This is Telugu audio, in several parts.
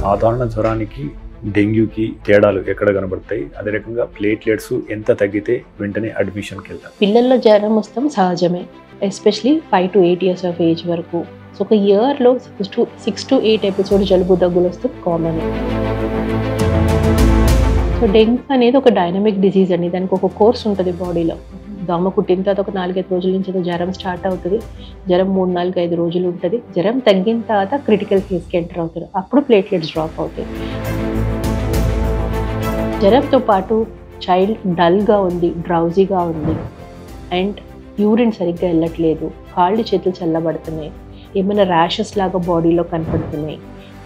సాధారణ జ్వరానికి డెంగ్యూకి తేడాలు ఎక్కడ కనబడతాయి, అదే రకంగా ప్లేట్లెట్స్ ఎంత తగ్గితే వెంటనే అడ్మిషన్కి వెళ్తాం. పిల్లల్లో జ్వరం వస్తాం సహజమే, especially 5 to 8 years of age వరకు. సో ఒక ఇయర్లో 6 to 8 ఎపిసోడ్ జలుబు దగ్గులు వస్తే కామన్. సో డెంగ్యూ అనేది ఒక డైనమిక్ డిసీజ్ అండి. దానికి ఒక కోర్స్ ఉంటుంది బాడీలో. దోమ కుట్టిన తర్వాత ఒక 4-5 రోజుల నుంచి జ్వరం స్టార్ట్ అవుతుంది. జ్వరం 3-4-5 రోజులు ఉంటుంది. జ్వరం తగ్గిన తర్వాత క్రిటికల్ ఫేజ్కి ఎంటర్ అవుతారు. అప్పుడు ప్లేట్లెట్స్ డ్రాప్ అవుతాయి. జ్వరంతో పాటు చైల్డ్ డల్గా ఉంది, డ్రౌజీగా ఉంది, అండ్ యూరిన్ సరిగ్గా వెళ్ళట్లేదు, కాళ్ళు చేతులు చల్లబడుతున్నాయి, ఏమైనా ర్యాషెస్ లాగా బాడీలో కనపడుతున్నాయి,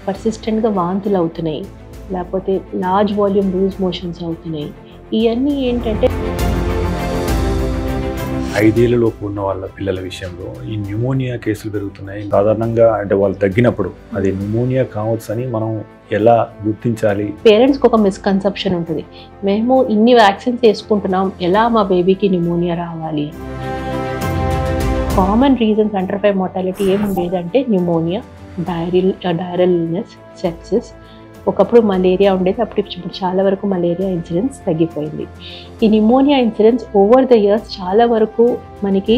పర్సిస్టెంట్గా వాంతులు అవుతున్నాయి, లేకపోతే లార్జ్ వాల్యూమ్ లూజ్ మోషన్స్ అవుతున్నాయి. ఇవన్నీ ఏంటంటే 5 ఏళ్లలోపు ఉన్న వాళ్ళ పిల్లల విషయంలో ఈ న్యూమోనియా కేసులు పెరుగుతున్నాయి. సాధారణంగా అంటే వాళ్ళు తగ్గినప్పుడు అది న్యూమోనియా కావచ్చు అని మనం ఎలా గుర్తించాలి? పేరెంట్స్కి ఒక మిస్కన్సెప్షన్ ఉంటుంది, మేము ఇన్ని వ్యాక్సిన్స్ వేసుకుంటున్నాం, ఎలా మా బేబీకి న్యూమోనియా రావాలి. కామన్ రీజన్స్ అండర్ 5 మార్టాలిటీ ఏముండేదంటే న్యూమోనియా, డైరల్ ఇల్నెస్, సెప్సిస్. ఒకప్పుడు మలేరియా ఉండేది, అప్పుడు ఇప్పుడు చాలా వరకు మలేరియా ఇన్సిడెన్స్ తగ్గిపోయింది. ఈ pneumonia incidence over the years చాలా వరకు మనకి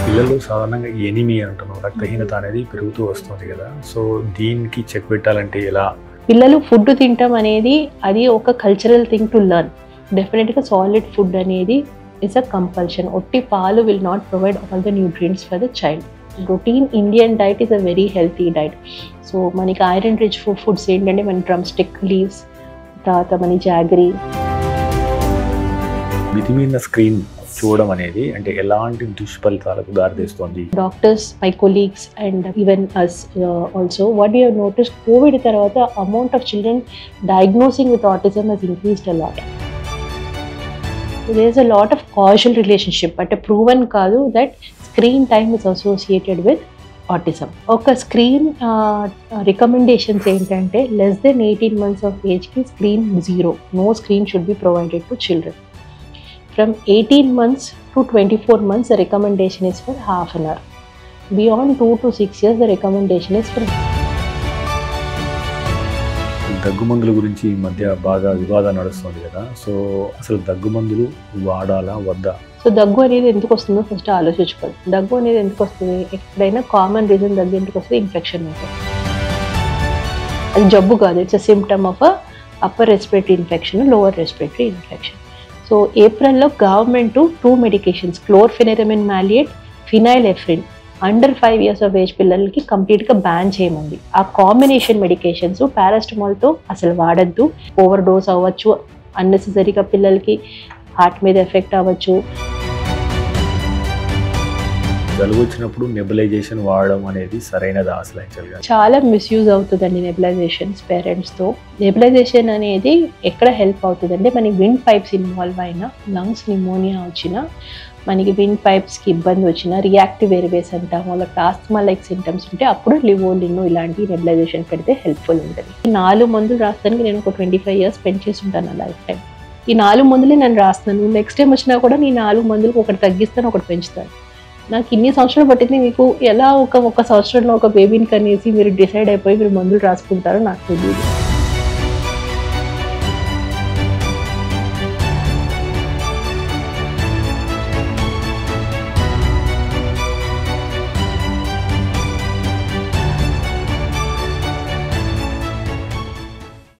పిల్లలు సాధారణంగా ఎనిమియా అంటున్నాం, రక్తహీనత అనేది పెరుగుతూ వస్తుంది కదా. సో దీనికి చెక్ పెట్టాలంటే ఎలా? పిల్లలు ఫుడ్ తింటాం అనేది అది ఒక కల్చరల్ థింగ్ టు లెర్న్. డెఫినెట్గా సాలిడ్ ఫుడ్ అనేది ఇస్ అ కంపల్షన్. ఒట్టి పాలు will not provide all the nutrients for the child. Routine Indian diet is a very healthy diet. So మనకి ఐరన్ రిచ్ ఫుడ్స్ ఏంటంటే మన డ్రమ్ స్టిక్ లీవ్స్, తర్వాత మన జాగరీ. మితిమీరిన స్క్రీన్ చూడడం అనేది అంటే ఎలాంటి దుష్ఫలితాలకు దారితీస్తుంది? Doctors, my colleagues and even us also what you have notice, COVID తర్వాత amount of children diagnosing with autism has increased a lot. There is a lot of causal relationship, but a proven కాదు that screen time is associated with autism. ఒక స్క్రీన్ రికమెండేషన్స్ ఏంటంటే less than 18 months of age కి screen 0. No screen should be provided to children. From 18 months to 24 months the recommendation is for half an hour. Beyond 2 to 6 years the recommendation is for. దగ్గు మందుల గురించి ఈ మధ్య బాగా వివాదం నడుస్తుంది కదా. సో అసలు దగ్గు మందులు వాడాలా వద్దా? సో దగ్గు అనేది ఎందుకు వస్తుందో ఫస్ట్ ఆలోచించుకోవాలి. దగ్గు అనేది ఎందుకు వస్తుంది? ఎక్కడైనా కామన్ రీజన్ దగ్గు ఎందుకు వస్తుంది? ఇన్ఫెక్షన్ ఉంటుంది. అది జబ్బు కాదు, it's a symptom of upper respiratory infection, lower respiratory infection. So ఏప్రిల్లో government 2 medications, chlorpheniramine maleate, phenylephrine, under 5 years of age పిల్లలకి కంప్లీట్గా బ్యాన్ చేయమంది. ఆ కాంబినేషన్ మెడికేషన్స్ పారాస్టమాల్తో అసలు వాడద్దు. ఓవర్ డోస్ అవ్వచ్చు, అన్నెసెసరీగా పిల్లలకి హార్ట్ మీద ఎఫెక్ట్ అవ్వచ్చు. జలుబు వచ్చినప్పుడు నెబులైజేషన్ వాడడం అనేది సరైనదా? అసలు యాక్చువల్గా చాలా మిస్యూజ్ అవుతుందండి నెబులైజేషన్స్ పేరెంట్స్తో. నెబులైజేషన్ అనేది ఎక్కడ హెల్ప్ అవుతుందంటే మనకి విండ్ పైప్స్ ఇన్వాల్వ్ అయినా, లంగ్స్ నిమోనియా వచ్చినా, మనకి విండ్ పైప్స్కి ఇబ్బంది వచ్చినా, రియాక్టివ్ ఎయిర్వేస్ అంటాము, వాళ్ళకి ఆస్తమా లైక్ సింటమ్స్ ఉంటే అప్పుడు లివోలిన్ ఇలాంటి నెబులైజేషన్ పెడితే హెల్ప్ఫుల్ ఉంటుంది. ఈ 4 మందులు రాస్తానికి నేను ఒక 25 years స్పెండ్ చేసి ఉంటాను నా లైఫ్ టైం. ఈ 4 మందులే నేను రాస్తాను. నెక్స్ట్ టైం వచ్చినా కూడా నేను 4 మందులకు ఒకటి తగ్గిస్తాను, ఒకటి పెంచుతాను. నాకు ఇన్ని సంవత్సరాలు పట్టింది. మీకు ఎలా ఒక సంవత్సరంలో ఒక బేబీని కనేసి మీరు డిసైడ్ అయిపోయి మీరు మందులు రాసుకుంటారో నాకు తెలియదు.